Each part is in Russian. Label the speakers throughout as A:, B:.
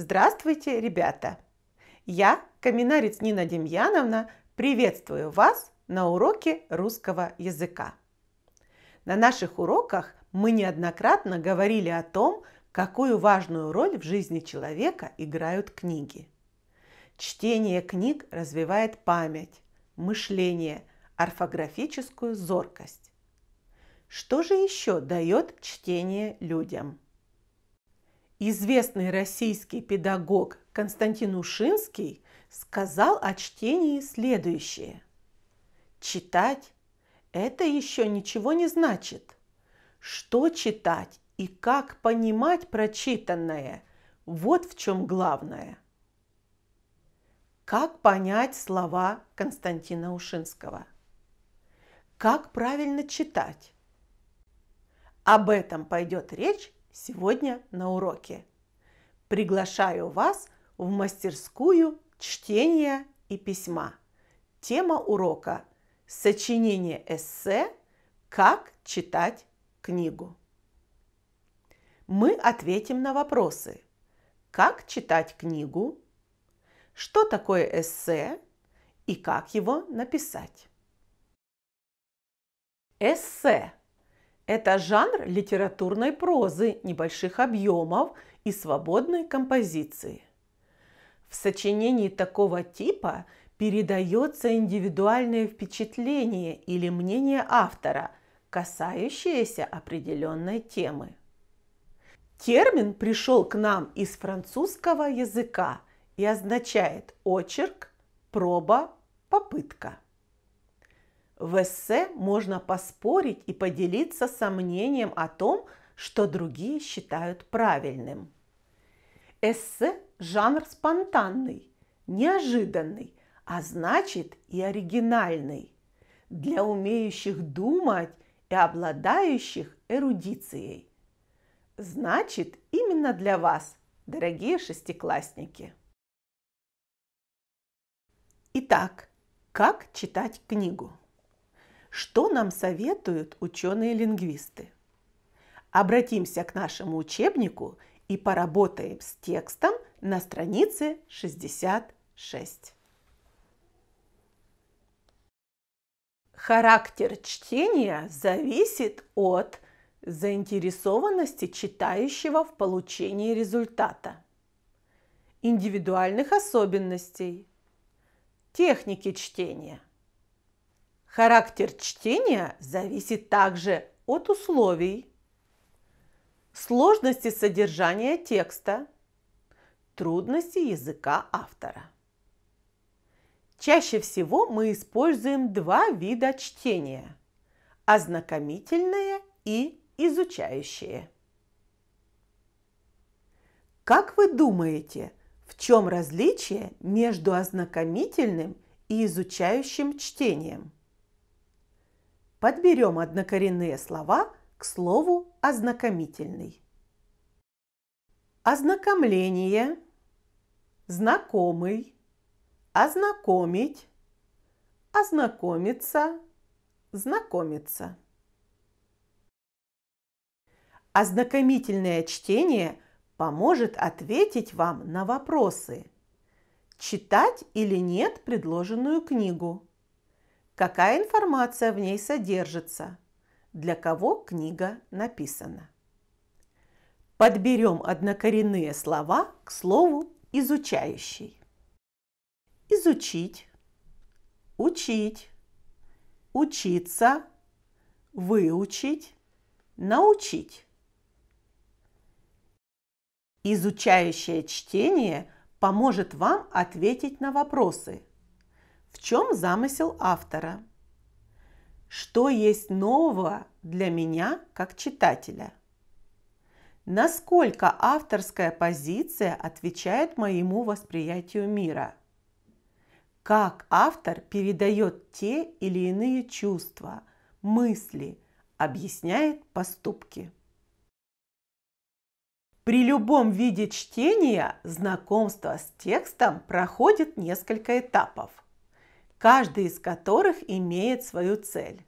A: Здравствуйте, ребята! Я, каменарец Нина Демьяновна, приветствую вас на уроке русского языка. На наших уроках мы неоднократно говорили о том, какую важную роль в жизни человека играют книги. Чтение книг развивает память, мышление, орфографическую зоркость. Что же еще дает чтение людям? Известный российский педагог Константин Ушинский сказал о чтении следующее. Читать – это еще ничего не значит. Что читать и как понимать прочитанное – вот в чем главное. Как понять слова Константина Ушинского? Как правильно читать? Об этом пойдет речь сегодня на уроке. Приглашаю вас в мастерскую чтения и письма. Тема урока – сочинение эссе «Как читать книгу». Мы ответим на вопросы: как читать книгу, что такое эссе и как его написать. Эссе – это жанр литературной прозы небольших объемов и свободной композиции. В сочинении такого типа передается индивидуальное впечатление или мнение автора, касающееся определенной темы. Термин пришел к нам из французского языка и означает очерк, проба, попытка. В эссе можно поспорить и поделиться сомнением о том, что другие считают правильным. Эссе – жанр спонтанный, неожиданный, а значит и оригинальный, для умеющих думать и обладающих эрудицией. Значит, именно для вас, дорогие шестиклассники. Итак, как читать книгу? Что нам советуют ученые-лингвисты? Обратимся к нашему учебнику и поработаем с текстом на странице 66. Характер чтения зависит от заинтересованности читающего в получении результата, индивидуальных особенностей, техники чтения. Характер чтения зависит также от условий, сложности содержания текста, трудности языка автора. Чаще всего мы используем два вида чтения – ознакомительное и изучающее. Как вы думаете, в чем различие между ознакомительным и изучающим чтением? Подберем однокоренные слова к слову ознакомительный. Ознакомление, знакомый, ознакомить, ознакомиться, знакомиться. Ознакомительное чтение поможет ответить вам на вопросы: читать или нет предложенную книгу, какая информация в ней содержится, для кого книга написана. Подберем однокоренные слова к слову изучающий. Изучить, учить, учиться, выучить, научить. Изучающее чтение поможет вам ответить на вопросы: в чем замысел автора? Что есть нового для меня как читателя? Насколько авторская позиция отвечает моему восприятию мира? Как автор передает те или иные чувства, мысли, объясняет поступки? При любом виде чтения знакомство с текстом проходит несколько этапов, каждый из которых имеет свою цель.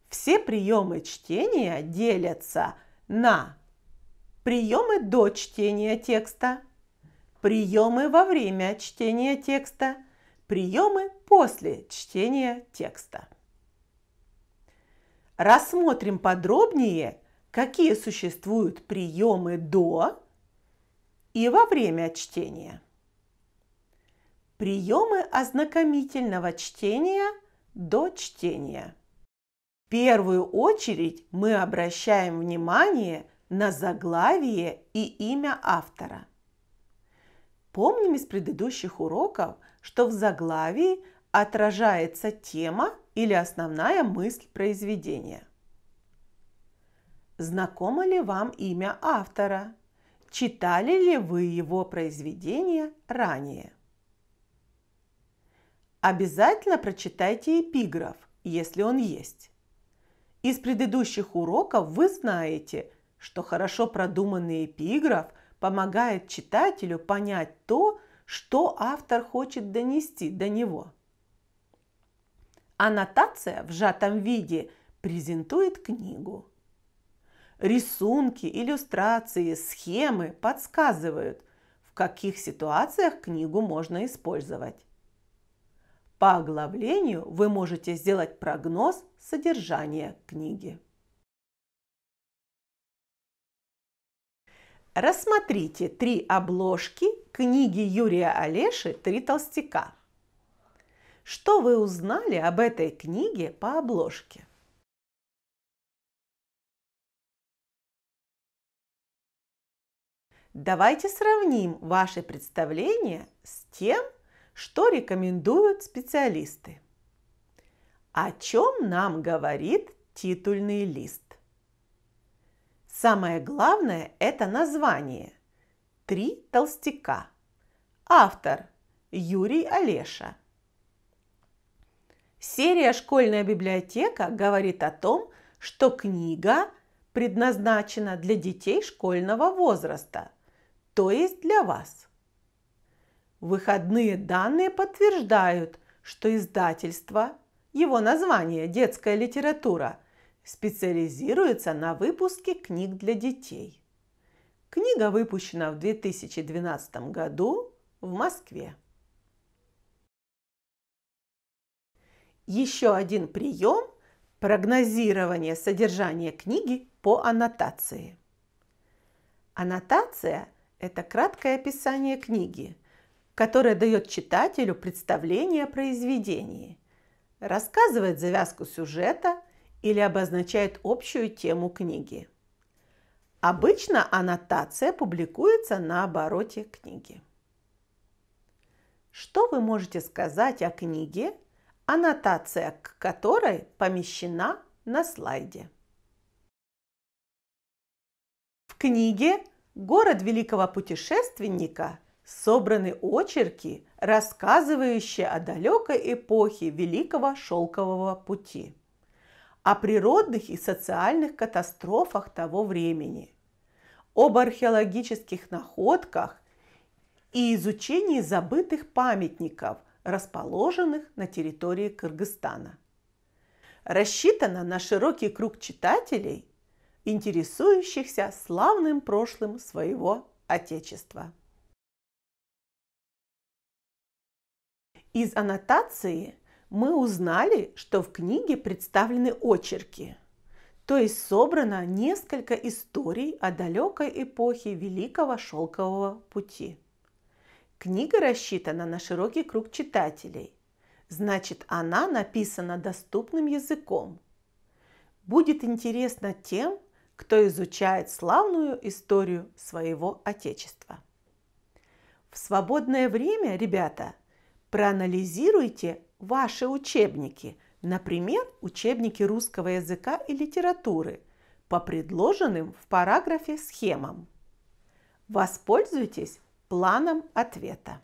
A: Все приемы чтения делятся на приемы до чтения текста, приемы во время чтения текста, приемы после чтения текста. Рассмотрим подробнее, какие существуют приемы до и во время чтения. Приемы ознакомительного чтения до чтения. В первую очередь мы обращаем внимание на заглавие и имя автора. Помним из предыдущих уроков, что в заглавии отражается тема или основная мысль произведения. Знакомо ли вам имя автора? Читали ли вы его произведения ранее? Обязательно прочитайте эпиграф, если он есть. Из предыдущих уроков вы знаете, что хорошо продуманный эпиграф помогает читателю понять то, что автор хочет донести до него. Аннотация в сжатом виде презентует книгу. Рисунки, иллюстрации, схемы подсказывают, в каких ситуациях книгу можно использовать. По оглавлению вы можете сделать прогноз содержания книги. Рассмотрите 3 обложки книги Юрия Олеши «Три толстяка». Что вы узнали об этой книге по обложке? Давайте сравним ваши представления с тем, что рекомендуют специалисты. О чем нам говорит титульный лист? Самое главное – это название. «Три толстяка». Автор – Юрий Олеша. Серия «Школьная библиотека» говорит о том, что книга предназначена для детей школьного возраста, то есть для вас. Выходные данные подтверждают, что издательство, его название «Детская литература», специализируется на выпуске книг для детей. Книга выпущена в 2012 году в Москве. Еще один прием – прогнозирование содержания книги по аннотации. Аннотация – это краткое описание книги, которое дает читателю представление о произведении, рассказывает завязку сюжета или обозначает общую тему книги. Обычно аннотация публикуется на обороте книги. Что вы можете сказать о книге, аннотация к которой помещена на слайде? В книге «Город великого путешественника» собраны очерки, рассказывающие о далекой эпохе Великого Шелкового пути, о природных и социальных катастрофах того времени, об археологических находках и изучении забытых памятников, расположенных на территории Кыргызстана. Рассчитана на широкий круг читателей, интересующихся славным прошлым своего Отечества. Из аннотации мы узнали, что в книге представлены очерки, то есть собрано несколько историй о далекой эпохе Великого Шелкового пути. Книга рассчитана на широкий круг читателей, значит, она написана доступным языком. Будет интересно тем, кто изучает славную историю своего Отечества. В свободное время, ребята, проанализируйте ваши учебники, например, учебники русского языка и литературы, по предложенным в параграфе схемам. Воспользуйтесь планом ответа.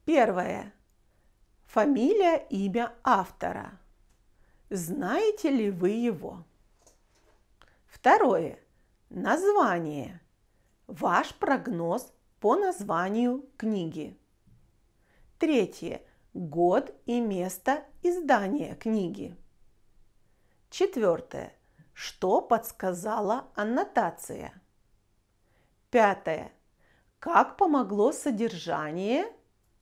A: Первое. Фамилия, имя автора. Знаете ли вы его? Второе. Название. Ваш прогноз по названию книги. Третье. Год и место издания книги. Четвертое. Что подсказала аннотация? Пятое. Как помогло содержание,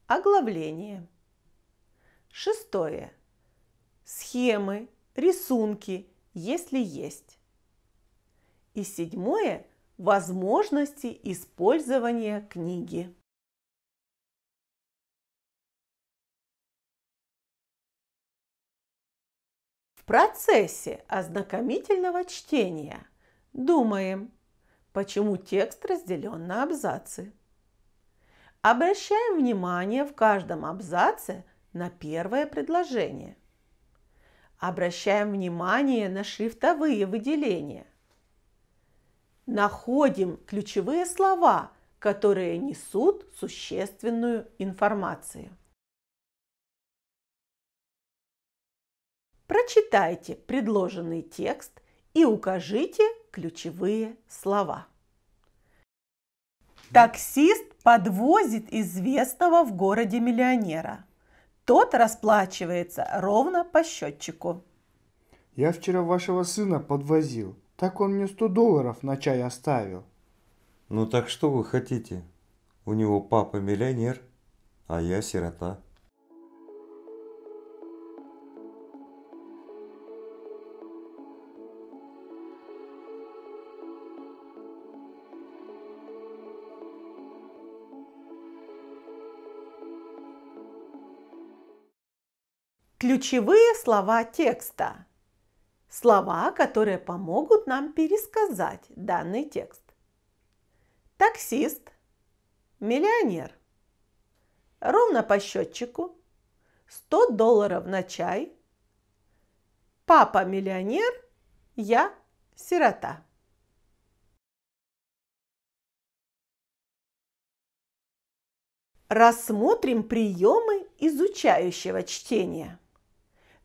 A: оглавление. Шестое. Схемы, рисунки, если есть. И седьмое. Возможности использования книги. В процессе ознакомительного чтения думаем, почему текст разделен на абзацы. Обращаем внимание в каждом абзаце на первое предложение. Обращаем внимание на шрифтовые выделения. Находим ключевые слова, которые несут существенную информацию. Прочитайте предложенный текст и укажите ключевые слова. Таксист подвозит известного в городе миллионера. Тот расплачивается ровно по счетчику.
B: Я вчера вашего сына подвозил. Так он мне $100 на чай оставил.
C: Ну так что вы хотите? У него папа миллионер, а я сирота.
A: Ключевые слова текста. Слова, которые помогут нам пересказать данный текст. Таксист, миллионер, ровно по счетчику, $100 на чай, папа миллионер, я сирота. Рассмотрим приемы изучающего чтения.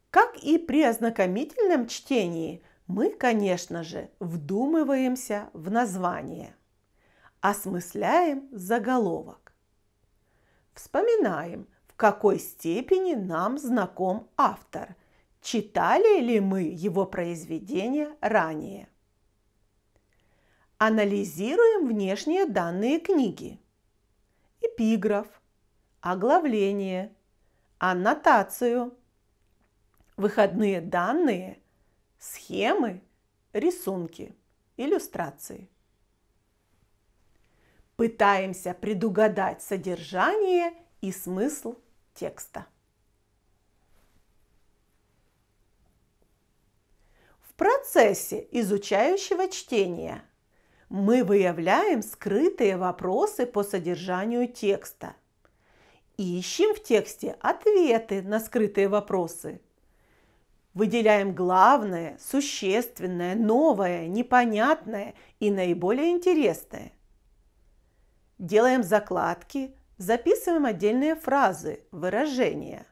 A: Как и при ознакомительном чтении, мы, конечно же, вдумываемся в название, осмысляем заголовок, вспоминаем, в какой степени нам знаком автор, читали ли мы его произведения ранее. Анализируем внешние данные книги, эпиграф, оглавление, аннотацию, выходные данные, схемы, рисунки, иллюстрации. Пытаемся предугадать содержание и смысл текста. В процессе изучающего чтения мы выявляем скрытые вопросы по содержанию текста. Ищем в тексте ответы на скрытые вопросы. Выделяем главное, существенное, новое, непонятное и наиболее интересное. Делаем закладки, записываем отдельные фразы, выражения.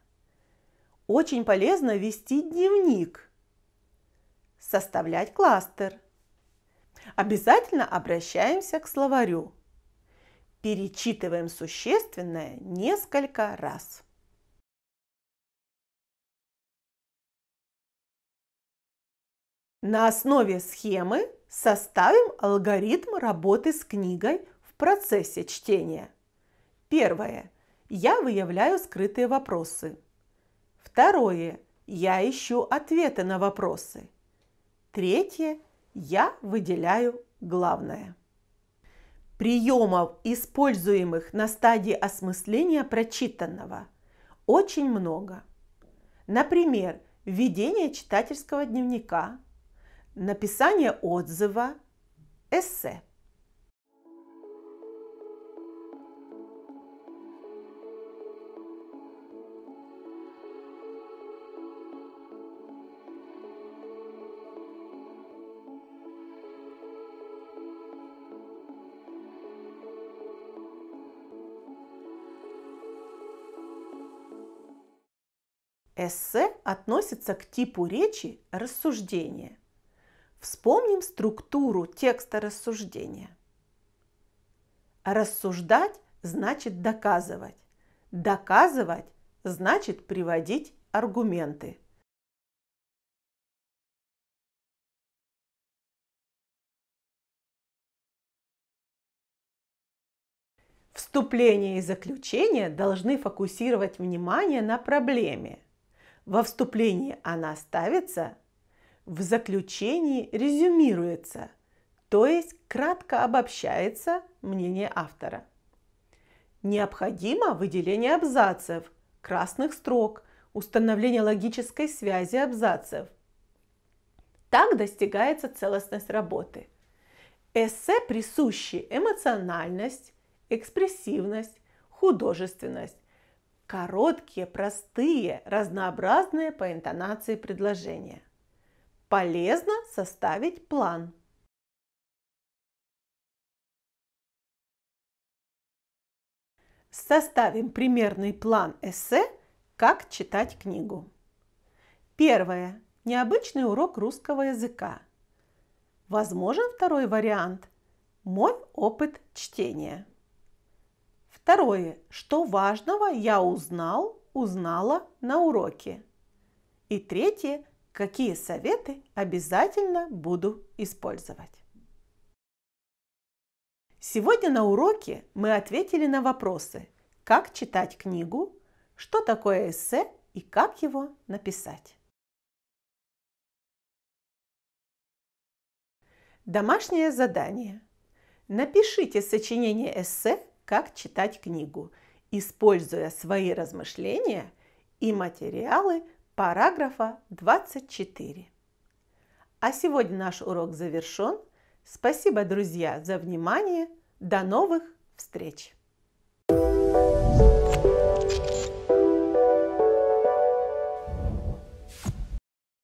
A: Очень полезно вести дневник, составлять кластер. Обязательно обращаемся к словарю. Перечитываем существенное несколько раз. На основе схемы составим алгоритм работы с книгой в процессе чтения. Первое. Я выявляю скрытые вопросы. Второе. Я ищу ответы на вопросы. Третье. Я выделяю главное. Приемов, используемых на стадии осмысления прочитанного, очень много. Например, введение читательского дневника, написание отзыва, эссе. Эссе относится к типу речи рассуждения. Вспомним структуру текста рассуждения. Рассуждать значит доказывать. Доказывать значит приводить аргументы. Вступление и заключение должны фокусировать внимание на проблеме. Во вступлении она ставится, в заключении резюмируется, то есть кратко обобщается мнение автора. Необходимо выделение абзацев, красных строк, установление логической связи абзацев. Так достигается целостность работы. Эссе присущи эмоциональность, экспрессивность, художественность. Короткие, простые, разнообразные по интонации предложения. Полезно составить план. Составим примерный план эссе «Как читать книгу». Первое. Необычный урок русского языка. Возможен второй вариант – мой опыт чтения. Второе. Что важного я узнала на уроке. И третье. Какие советы обязательно буду использовать. Сегодня на уроке мы ответили на вопросы: как читать книгу, что такое эссе и как его написать. Домашнее задание. Напишите сочинение эссе «Как читать книгу», используя свои размышления и материалы параграфа 24. А сегодня наш урок завершен. Спасибо, друзья, за внимание. До новых встреч!